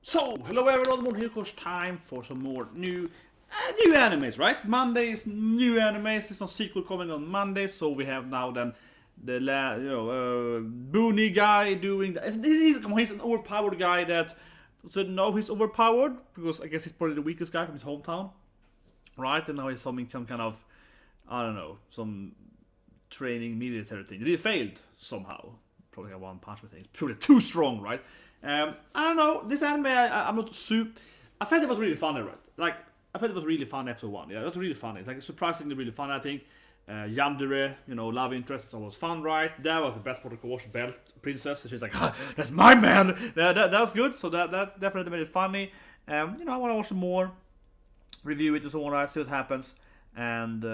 So, hello everyone, here goes time for some more new animes, right? Monday is new animes, there's no sequel coming on Monday, so we have now then the Boonie guy doing that. He's an overpowered guy that doesn't know he's overpowered, because I guess he's probably the weakest guy from his hometown, right? And now he's some kind of, I don't know, some training military thing. He failed somehow. Probably got one punch, but it's purely too strong, right? I don't know, this anime, I'm not super... I felt it was really funny, right? Like, I felt it was really fun episode 1, yeah, it was really funny. It's like surprisingly really fun, I think. Yandere, love interest, it's always fun, right? That was the best part of course, Belt Princess. She's like, that's my man! That was good, so that definitely made it funny. I want to watch some more, review it and so on, right? See what happens. And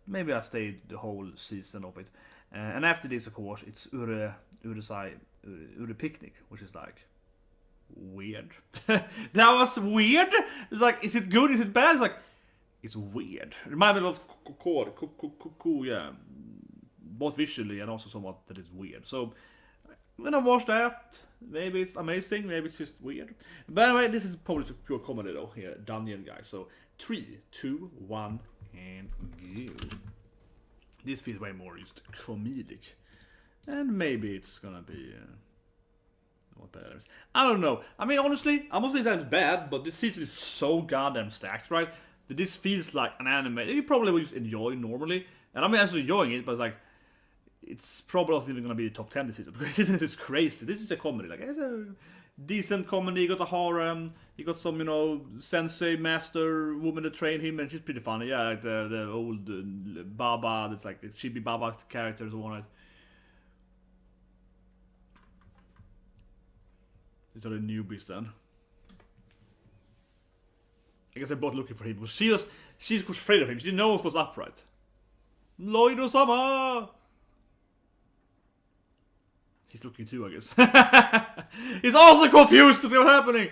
maybe I'll stay the whole season of it. And after this, of course, it's Ure Picnic, which is like weird. That was weird. It's like, is it good? Is it bad? It's like, it's weird. It reminded me of cool, yeah. Both visually and also somewhat that is weird. So I'm gonna watch that. Maybe it's amazing. Maybe it's just weird. But anyway, this is probably pure comedy though. Here, Dungeon guy. So 3, 2, 1, and go. This feels way more just comedic. And maybe it's gonna be what bad it is. I don't know. I mean, honestly, I'm not saying that it's bad, but this season is so goddamn stacked, right? That this feels like an anime that you probably would just enjoy normally. And I'm actually enjoying it, but it's probably not even gonna be the top 10 this season, because this season is crazy. This is a comedy. Like, it's a decent comedy. You got a harem. You got some, sensei master woman that trained him, and she's pretty funny. Yeah, like the old Baba. That's like the Chibi Baba characters and whatnot. These are the newbies then. I guess they're both looking for him, because she's afraid of him. She didn't know what was upright. Lloyd-sama! He's looking too, I guess. He's also confused to see what's happening.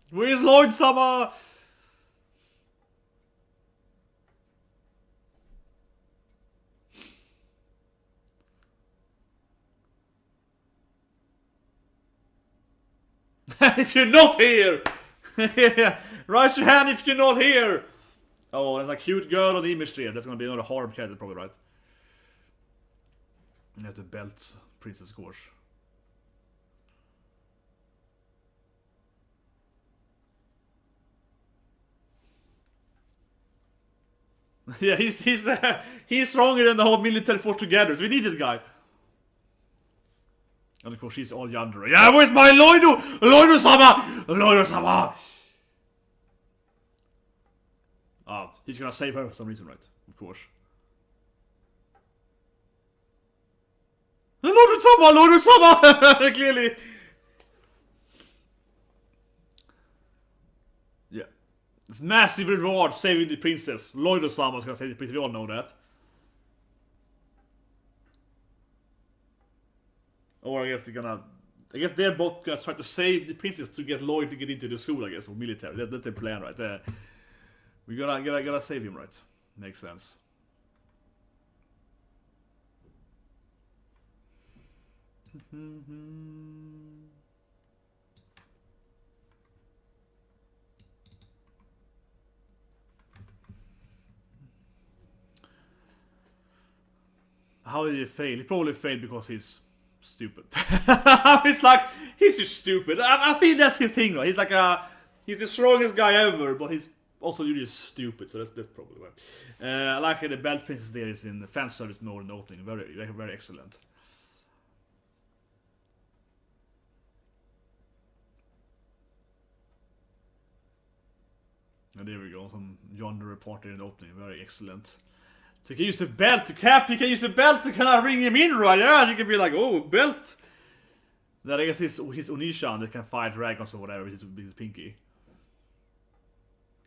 Where's Lloyd-sama? If you're not here! Yeah, raise your hand if you're not here! Oh, there's a cute girl on the image there. That's gonna be another horror character, probably, right? And there's the belt princess, of course. Yeah, he's stronger than the whole military force together. So we need this guy. And of course she's all yandere. Yeah, where's my Lloyd-sama? Lloyd-sama! Oh, he's gonna save her for some reason, right? Of course. Lloyd-sama! Clearly. Yeah. It's massive reward saving the princess. Lloyd-sama's gonna save the princess, we all know that. Or I guess they're both gonna try to save the princess to get Lloyd to get into the school, I guess, or military. That's their plan, right? We gotta save him, right? Makes sense. How did he fail? He probably failed because he's stupid. He's just stupid. I feel that's his thing, right? He's the strongest guy ever, but he's also usually stupid, so that's probably why. I like the belt princess there is in the fan service mode in the opening. Very, very excellent. And there we go, some genre reporter in the opening. Very excellent. So you can use the belt to cap, you can use the belt to kind of ring him in, right? Yeah, you can be like, oh, belt! Then I guess his Onishan that can fight dragons or whatever with his pinky.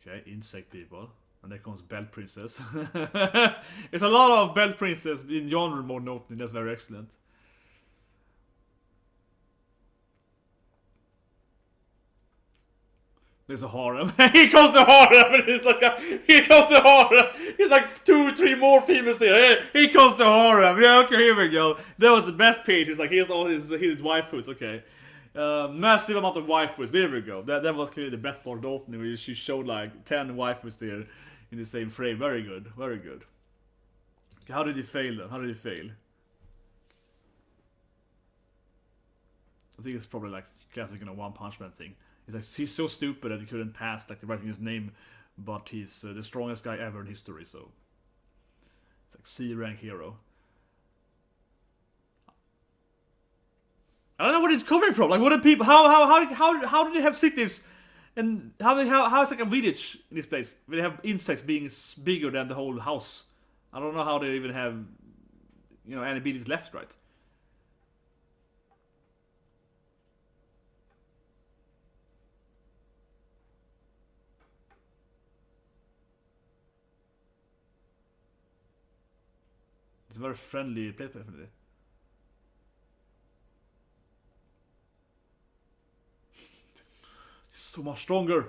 Okay, insect people. And there comes Belt Princess. It's a lot of Belt Princess in genre mode in opening, that's very excellent. There's a harem. Here comes the harem! Here comes the harem! He's like 2 or 3 more females there. Hey, here comes the harem! Yeah, okay, here we go. That was the best page. He's like, here's all his waifus, okay. Massive amount of waifus. There we go. That was clearly the best part of the opening, where she showed like 10 waifus there in the same frame. Very good, very good. How did he fail then? How did he fail? I think it's probably like classic, One Punch Man thing. It's like he's so stupid that he couldn't pass like writing his name, but he's the strongest guy ever in history. So it's like C-rank hero. I don't know where it's coming from. Like, what did people? How did they have cities? And how is like a village in this place? They have insects being bigger than the whole house. I don't know how they even have, any buildings left, right? It's a very friendly place, definitely. So much stronger.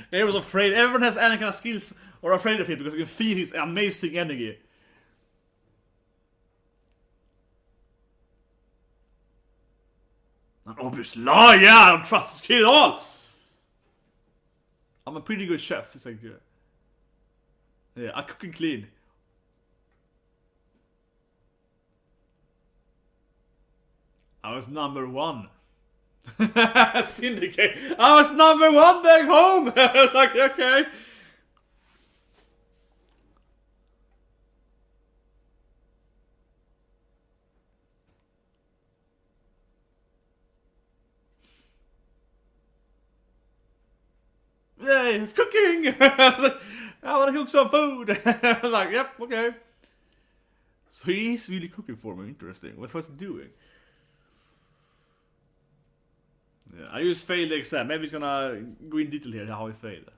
They was afraid. Everyone has any kind of skills or afraid of him because you can feel his amazing energy. An obvious lie, yeah, I don't trust this kid at all. I'm a pretty good chef. It's like, yeah, I cook and clean. I was number 1. Syndicate. I was number 1 back home. Like, okay. Yay, cooking. I want to cook some food. I was like, yep, okay. So he's really cooking for me. Interesting. What's he doing? Yeah, I just failed the exam. Maybe he's gonna go in detail here how he failed.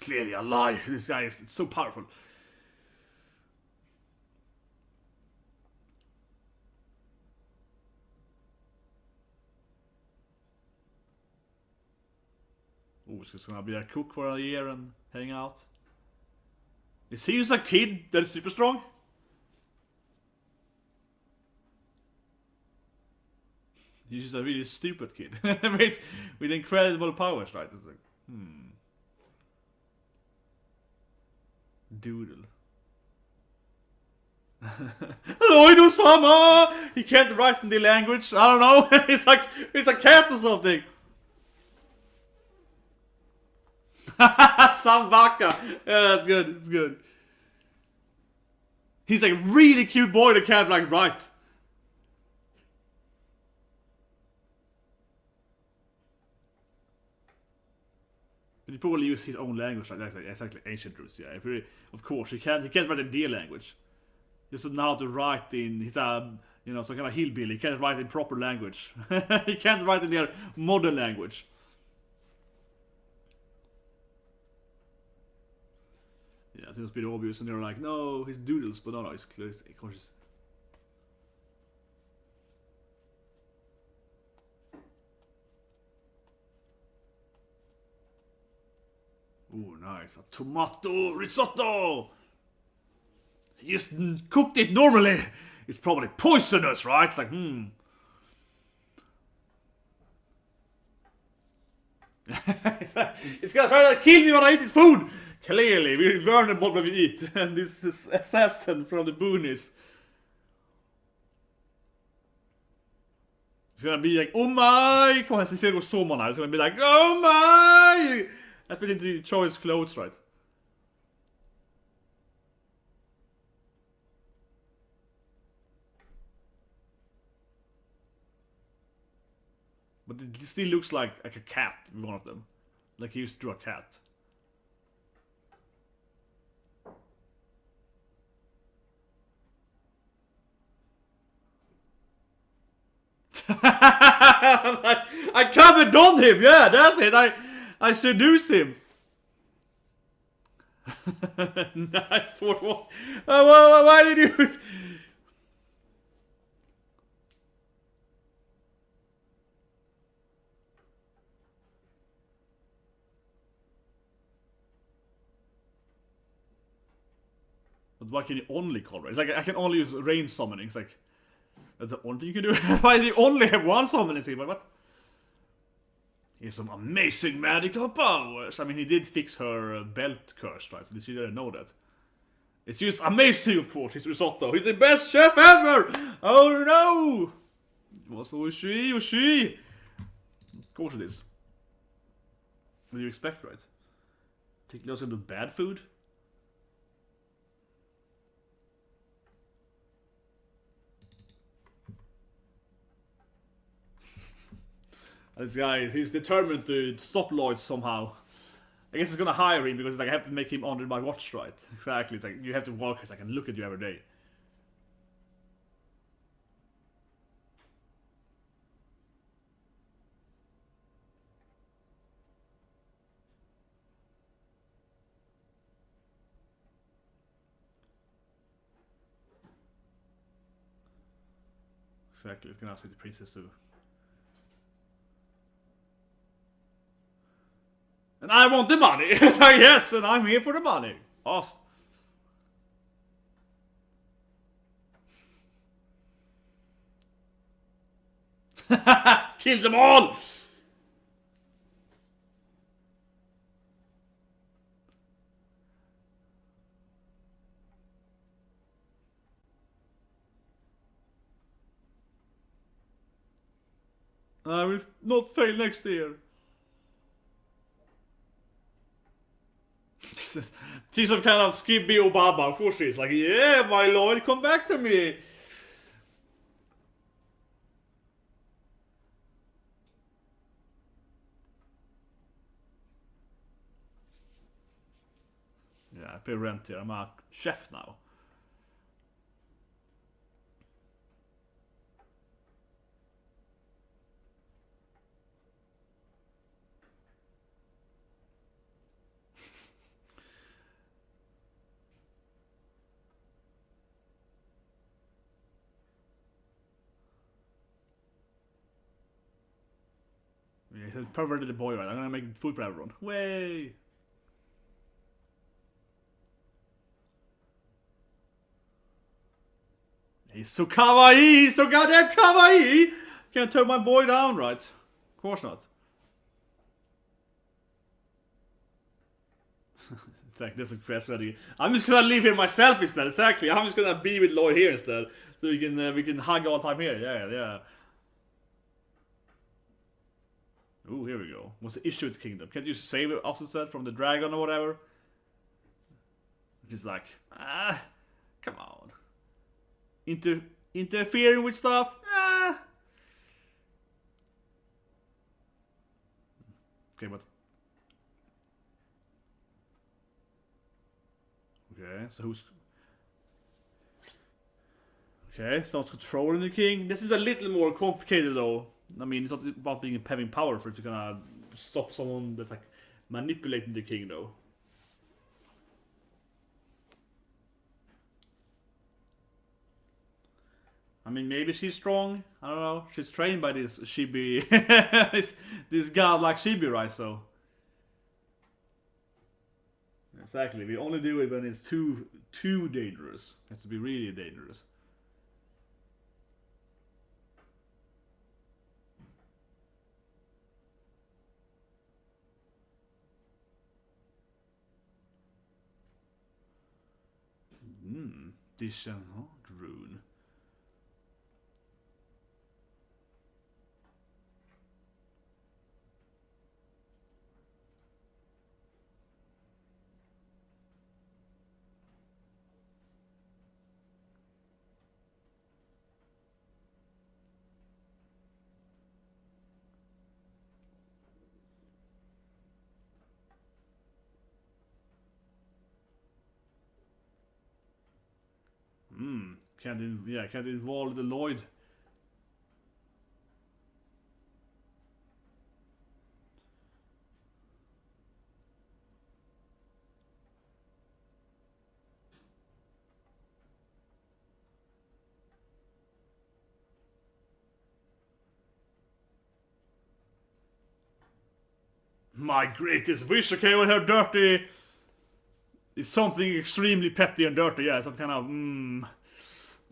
Clearly a lie. This guy is so powerful. Oh, he's gonna be a cook for a year and hang out. Is he just a kid that is super strong? He's just a really stupid kid with incredible powers, right? It's like, Doodle. Oido-sama! He can't write in the language. I don't know. It's a cat or something. Sambaka. Yeah, that's good. It's good. He's like a really cute boy that can't like write. But he probably use his own language, like that's like exactly ancient roots. Yeah, of course he can't write in their language. He doesn't know how to write in. He's some kind of hillbilly. He can't write in proper language. He can't write in their modern language. Yeah, I think it's pretty obvious, and they're like, no, he's doodles, but no, he's clear. Of course. Oh, nice. A tomato risotto! He just cooked it normally. It's probably poisonous, right? It's like, It's gonna try to kill me when I eat his food! Clearly, we learn what we eat. And this is assassin from the Boonies. It's gonna be like, oh my! Come on, instead of so now. It's gonna be like, oh my! That's been into choice clothes, right? But it still looks like a cat, one of them. Like he used to draw a cat. I commented on him, yeah, that's it. I seduced him. Nice 4-1. Why did you? But why can you only color? It's like I can only use rain summoning. It's like that's the only thing you can do. Why do you only have one summoning skill? But what? He has some amazing magical powers. I mean, he did fix her belt curse, right? So she didn't know that. It's just amazing, of course. He's risotto. He's the best chef ever. Oh no! What was she? Of course it is. What do you expect, right? Think Leo's gonna do bad food? This guy, he's determined to stop Lloyd somehow. I guess he's gonna hire him because like, I have to make him under my watch, right? Exactly, it's like you have to work so I can look at you every day. Exactly, it's gonna ask the princess too. And I want the money! It's like, yes, and I'm here for the money. Awesome. Kill them all! I will not fail next year. She's some kind of Skibby Obama. Of course she's like, yeah, my lord, come back to me. Yeah, I pay rent here. I'm a chef now. Yeah, he's a perverted little boy, right? I'm gonna make food for everyone. Way! He's so kawaii! He's so goddamn kawaii! Can't turn my boy down, right? Of course not. It's like this is stress ready. I'm just gonna leave here myself instead. Exactly. I'm just gonna be with Lloyd here instead, so we can hug all the time here. Yeah. Ooh, here we go. What's the issue with the kingdom? Can't you save us instead from the dragon or whatever? Just like, come on. Interfering with stuff? Okay, but... Okay, so who's... Okay, someone's controlling the king. This is a little more complicated though. I mean, it's not about having power for it to kind of stop someone that's like manipulating the king though. I mean, maybe she's strong. I don't know. She's trained by this Shibi, this god like Shibi, right? So exactly, we only do it when it's too dangerous. It has to be really dangerous. Dishan rune. Can't involve the Lloyd. My greatest wish, okay, with her dirty It's something extremely petty and dirty, yeah, some kind of,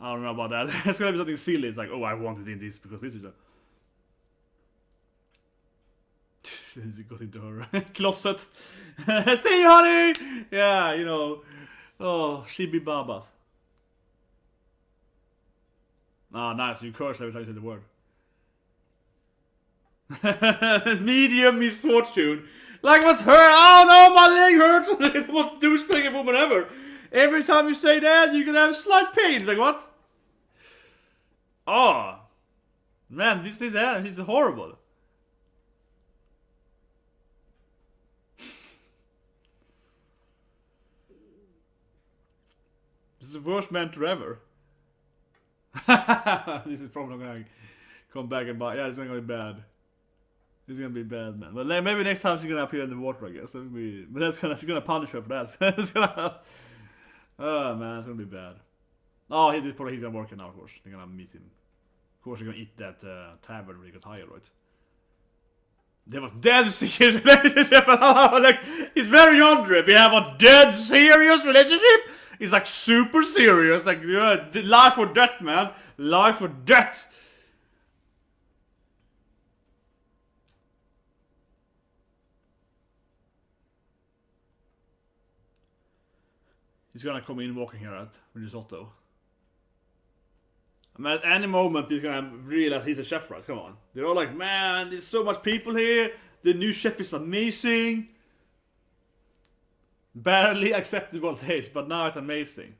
I don't know about that. It's gonna be something silly, it's like, oh, I wanted in this because this is a... She got into her closet. See you, honey! Yeah, you know. Oh, she be babas. Ah, nice, you curse every time you say the word. Medium misfortune. Like what's hurt? Oh no, my leg hurts! The most douchebag woman ever. Every time you say that, you're gonna have slight pain. It's like, what? Oh. Man, this is horrible. This is the worst mentor ever. This is probably gonna come back and buy. Yeah, it's gonna be bad. It's gonna be bad, man. But maybe next time she's gonna appear in the water, I guess. But that's she's gonna punish her for that. It's gonna. Oh man, it's gonna be bad. Oh, he's gonna work now, of course. They're gonna meet him. Of course, they're gonna eat that tavern where he got hired, right? There was dead serious relationship. Like, he's very under it. We have a dead serious relationship. It's like super serious. Like, yeah, life or death, man. Life or death. He's gonna come in walking here at Risotto. I mean, at any moment he's gonna realize he's a chef, right? Come on. They're all like, man, there's so much people here. The new chef is amazing. Barely acceptable taste, but now it's amazing.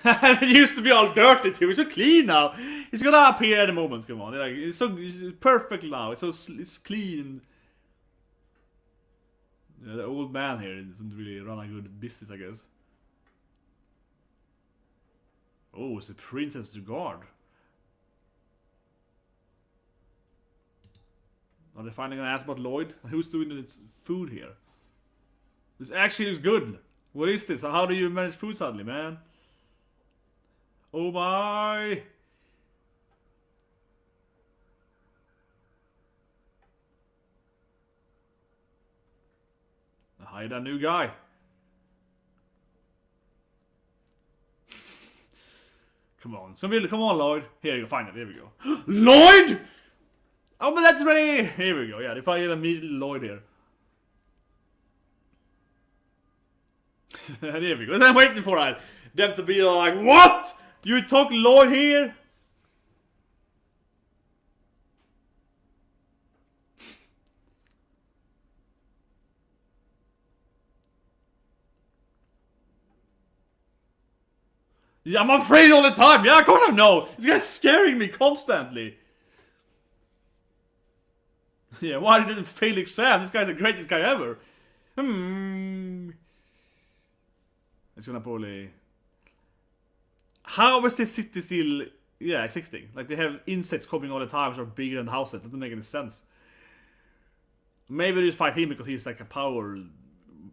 It used to be all dirty too. It's so clean now. It's gonna appear at a moment. Come on, like it's perfect now. It's clean. Yeah, the old man here doesn't really run a good business, I guess. Oh, it's the princess to guard. Are they finally gonna ask about Lloyd? Who's doing the food here? This actually looks good. What is this? How do you manage food suddenly, man? Oh my! Hire that new guy. Come on, come on, Lloyd. Here you go, find it. Here we go. Lloyd! Oh, but that's ready. Here we go. Yeah, if I get a middle Lloyd here. There we go. I'm waiting for them to be like, what? You took Lloyd here? Yeah, I'm afraid all the time. Yeah, of course I know. This guy's scaring me constantly. Yeah, why did he fail exam? This guy's the greatest guy ever. It's gonna probably... How is this city still, existing? Like, they have insects coming all the time which are bigger than houses. That doesn't make any sense. Maybe they just fight him because he's like a power...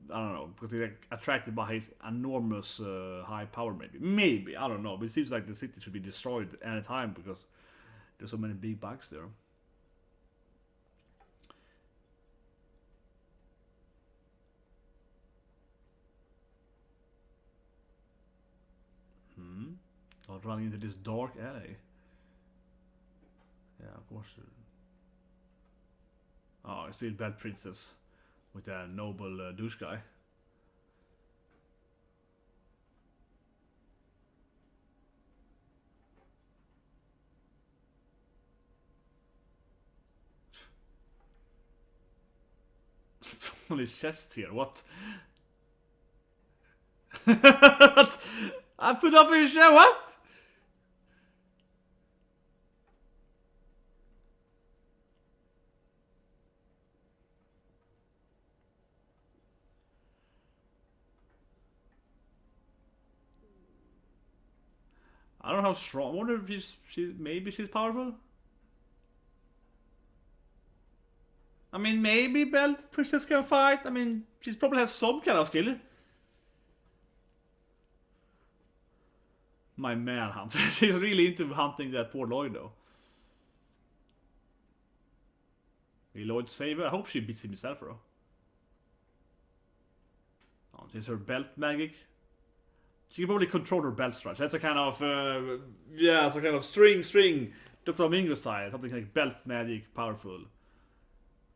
I don't know, because they're like attracted by his enormous high power, maybe, I don't know, but it seems like the city should be destroyed any time because there's so many big bugs there. Not running into this dark alley. Yeah, of course. Oh, it's still bad princess with a noble douche guy. On his chest here, what? I put up his chest, what? I don't know how strong. I wonder if maybe she's powerful. I mean, maybe Belle Princess can fight. I mean, she's probably has some kind of skill. My manhunter. She's really into hunting that poor Lloyd, though. Lloyd save her? I hope she beats him herself, though. Oh, there's her belt magic. She can probably control her belt stretch. That's a kind of, yeah, it's a kind of string. Dr. Mingo style. Something like belt magic, powerful.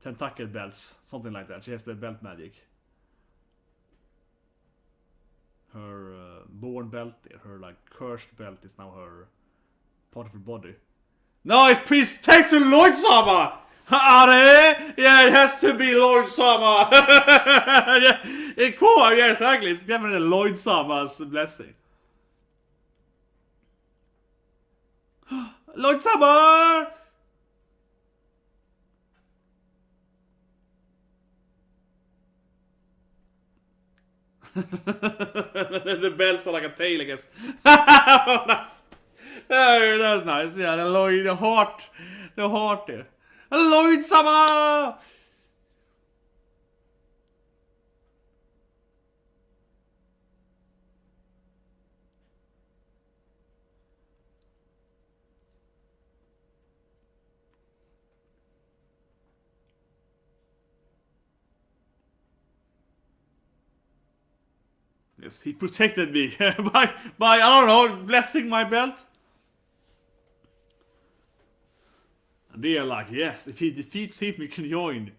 Tentacle belts, something like that. She has the belt magic. Her born belt, her like cursed belt is now her part of her body. No, it's Priest takes to Lloyd-sama! Yeah, it has to be Lloyd-sama! Yeah, cool, yeah, exactly. It's definitely Lloyd-sama's blessing. Lloyd-sama! The belts are like a tail, I guess. That's nice. Yeah, the heart there. Lloyd-sama! Yes, he protected me by I don't know, blessing my belt. And they are like, yes, if he defeats him, we can join.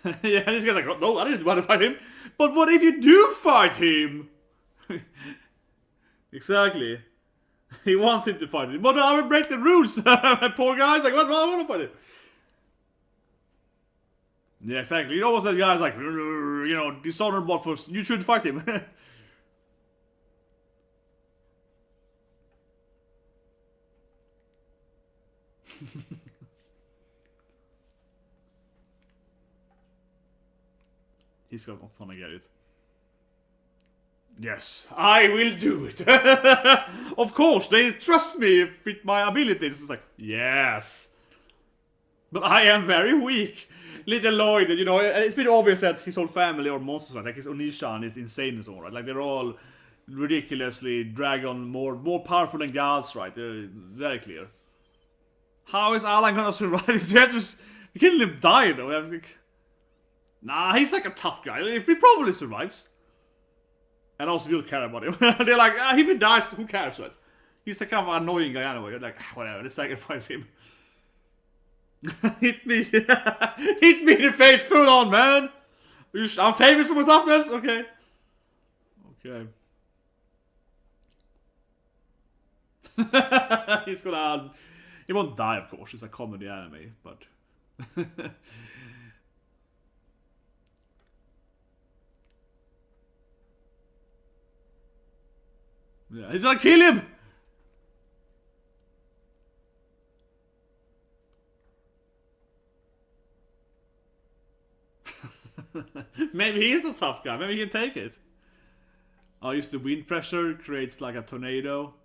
Yeah, this guy's like, oh, no, I didn't want to fight him. But what if you do fight him? Exactly. He wants him to fight him. But I will break the rules. Poor guy's like, what? I want to fight him. Yeah, exactly. You know what that guy's like, you know, dishonorable for you should fight him. He's got fun to get it. Yes, I will do it. Of course, they trust me with my abilities. It's like, yes. But I am very weak. Little Lloyd, you know, it's been obvious that his whole family are monsters, right? Like his Onishan is insane and so on, right? Like they're all ridiculously dragon, more powerful than gods, right? They're very clear. How is Alan gonna survive? We can't let him die though. I think, nah, he's like a tough guy. He probably survives. And also you don't care about him. They're like, if he dies, who cares, right? He's the kind of annoying guy anyway. You're like, whatever, let's sacrifice him. Hit me. Hit me in the face full on, man. I'm famous for my toughness? Okay. Okay. He's gonna... He won't die, of course. It's a comedy anime, but... Yeah, he's gonna kill him! Maybe he is a tough guy. Maybe he can take it. Oh, use the wind pressure creates like a tornado.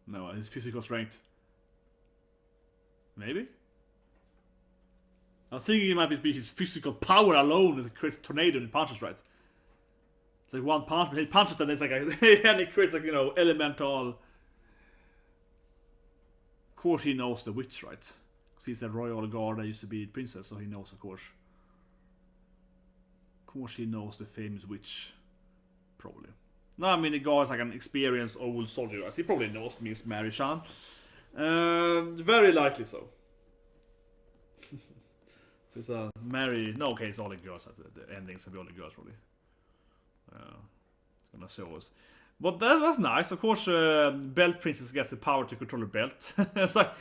No, his physical strength. Maybe? I was thinking it might be his physical power alone that creates a tornado and punches, right? It's like one punch, but he punches and it's like and it creates like, you know, elemental. Of course he knows the witch, right? Because he's a royal guard that used to be princess, so he knows, of course. Of course he knows the famous witch. Probably. No, I mean the guard's like an experienced old soldier, right? He probably knows Miss Mary-chan. Very likely so. So it's a Mary... No, okay, it's all the girls at the endings will be all the girls, probably. It's gonna show us. But that's nice. Of course, Belt Princess gets the power to control her belt. It's like...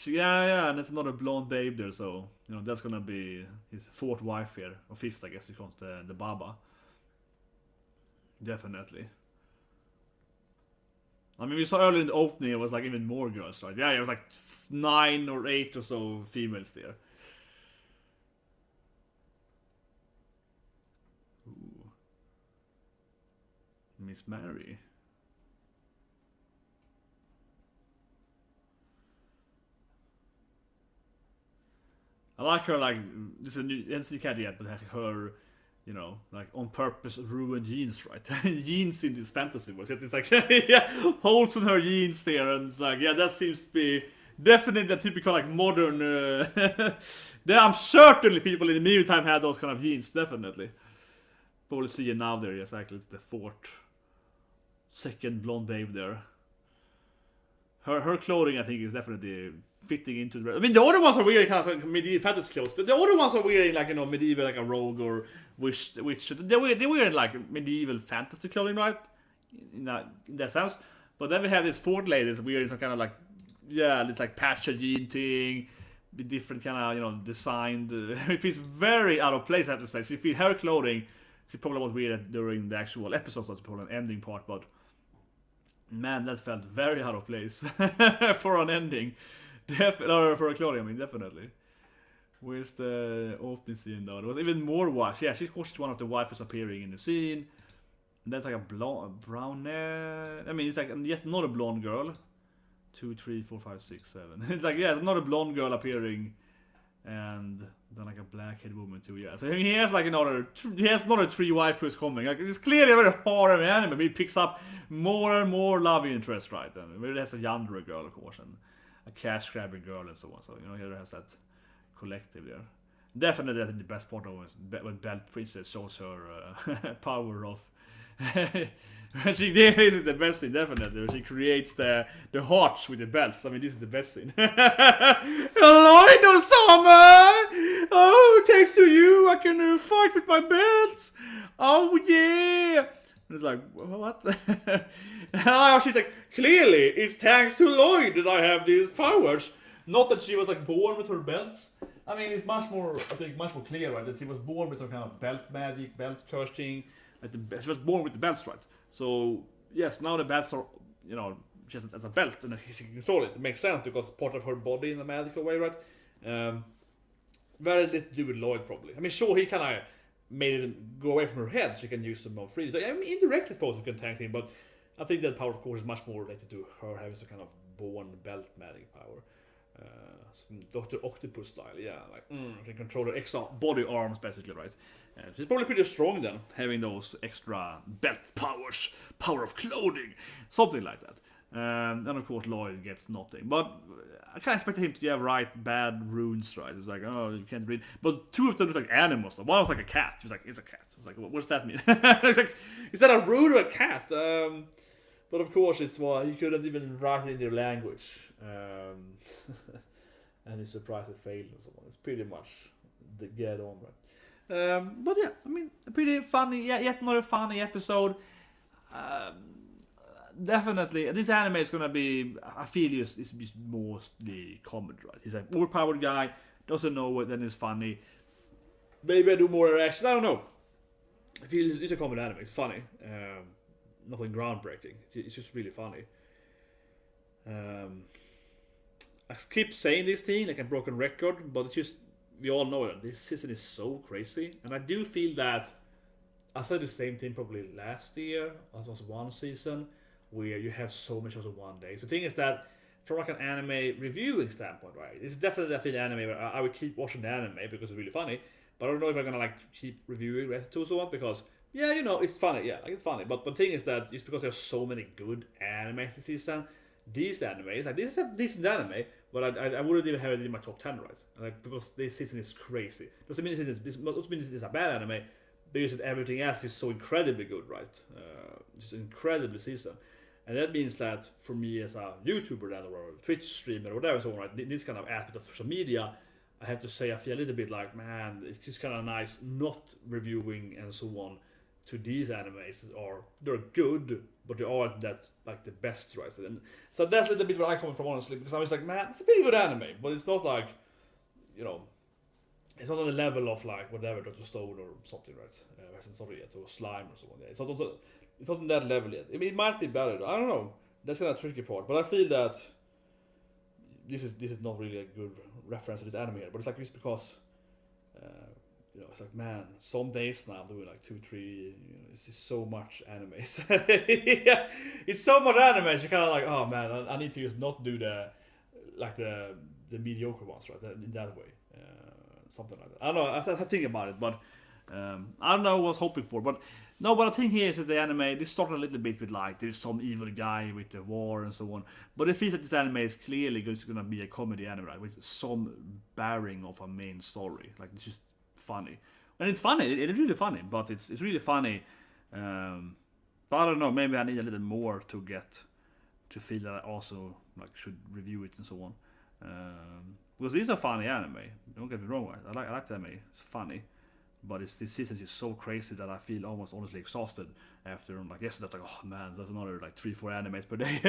Yeah, and there's another blonde babe there, so... You know, that's gonna be his fourth wife here. Or fifth, I guess, it comes the Baba. Definitely. I mean, we saw earlier in the opening it was like even more girls, right? Yeah, it was like 9 or 8 or so females there. Ooh. Miss Mary. I like her, like, this is a new, hasn't cat yet, but like her you know, like on purpose ruined jeans, right? Jeans in this fantasy world. It's like, yeah, holes in her jeans there, and it's like, yeah, that seems to be definitely the typical like modern. I'm certainly people in the medieval time had those kind of jeans, definitely. Probably see it now there, exactly. It's the second blonde babe there. Her clothing, I think, is definitely fitting into the. I mean, the other ones are wearing kind of like medieval fantasy clothes. The other ones are wearing like, you know, medieval, like a rogue or witch. They're wearing like medieval fantasy clothing, right? In that sense. But then we have these fourth ladies wearing some kind of like, yeah, it's like patch jean thing, with different kind of, you know, designed. It feels very out of place, I have to say. So if you her clothing, she probably was wearing it during the actual episode, so it's probably an ending part, but. Man, that felt very out of place for an ending. Or for a clothing, I mean, definitely. Where's the opening scene though? There was even more wives. Yeah, she's one of the wives appearing in the scene. And that's like a brown I mean, it's like yet another blonde girl. 2, 3, 4, 5, 6, 7. It's like, yeah, it's not a blonde girl appearing. And then like a black-haired woman too, yeah. So he has like another 3 waifus coming. Like, it's clearly a very horror anime, but he picks up more and more love interest, right? And where it has a yandere girl, of course, and a cash-grabbing girl and so on. So, you know, here it has that collective there. Definitely, I think the best part of it is when Belt Princess shows her power of. This is the best thing, definitely. She creates the hearts with the belts. I mean, this is the best thing. Lloyd Osama! Oh, thanks to you, I can fight with my belts. Oh, yeah. And it's like, what? She's like, clearly, it's thanks to Lloyd that I have these powers. Not that she was like born with her belts. I mean, it's much more clear, right? That she was born with some kind of belt magic, belt curse thing. She was born with the belts, right? So, yes, now the belts are, you know, she has it as a belt and she can control it. It makes sense because it's part of her body in a magical way, right? Very little to do with Lloyd, probably. I mean, sure, he kind of made it go away from her head so she can use them more freely. So, I mean, indirectly, I suppose you can tank him, but I think that power, of course, is much more related to her having some kind of born belt magic power. Some Dr. Octopus style, yeah, like can control her extra body arms, basically, right? She's probably pretty strong then, having those extra belt powers, power of clothing, something like that. And of course Lloyd gets nothing, but I can't expect him to write bad runes, right? It's like, oh, you can't read. But two of them look like animals. One was like a cat. She was like, it's a cat. I was like, what does that mean? It's like, is that a rune or a cat? But of course, it's you couldn't even write it in their language. And he's surprised it failed and so on. It's pretty much the get on, right? But yeah, I mean, pretty funny. Yeah, yet another funny episode. Definitely, this anime is gonna be. I feel it's mostly comedy, right? He's an overpowered guy, doesn't know it, then it's funny. Maybe I do more action. I don't know. I feel it's a comedy anime. It's funny. Nothing groundbreaking. It's just really funny. I keep saying this thing like a broken record, but it's just we all know that this season is so crazy, and I do feel that I said the same thing probably last year. As was one season where you have so much of one day. So the thing is that from like an anime reviewing standpoint, right? It's definitely an anime where I would keep watching the anime because it's really funny, but I don't know if I'm gonna like keep reviewing rest to so on because. Yeah, you know, it's funny, yeah, like it's funny. But the thing is that it's because there's so many good animes this season. These animes, like this is a decent anime, but I wouldn't even have it in my top 10, right? Like because this season is crazy. Doesn't mean this is a bad anime, because everything else is so incredibly good, right? It's an incredible season. And that means that for me as a YouTuber then, or a Twitch streamer or whatever, so on, right? This kind of aspect of social media, I have to say I feel a little bit like, man, it's just kind of nice not reviewing and so on to these animes they're good, but they aren't that like the best, right? And so that's a little bit where I come from, honestly, because I was like, man, it's a pretty good anime, but it's not like, you know, it's not on the level of like whatever Dr. Stone or something, right? Hasn't started yet, or Slime or so on. Yeah, it's not on that level yet. I mean, it might be better. I don't know. That's kind of a tricky part, but I feel that this is not really a good reference to this anime here, but it's like just because. You know, it's like, man, some days now I'm doing like 2, 3, you know, it's just so much animes. Yeah, it's so much animes, you're kind of like, oh man, I need to just not do the mediocre ones, right, in that way. Something like that. I don't know, I think about it, but I don't know what I was hoping for, but no. But the thing here is that the anime this started a little bit with like there's some evil guy with the war and so on, but it feels that this anime is clearly going to be a comedy anime, right, with some bearing of a main story. Like it's just funny, and it's funny. It's really funny, but it's really funny. But I don't know. Maybe I need a little more to get to feel that I also like should review it and so on. Because it is a funny anime. Don't get me wrong. I like the anime. It's funny, but this season is so crazy that I feel almost honestly exhausted after. Like yesterday, I was like, oh man, there's another like 3-4 animes per day.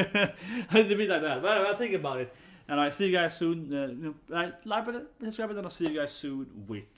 I didn't be like that, but I think about it. And I see you guys soon. Like it, subscribe, and I'll see you guys soon with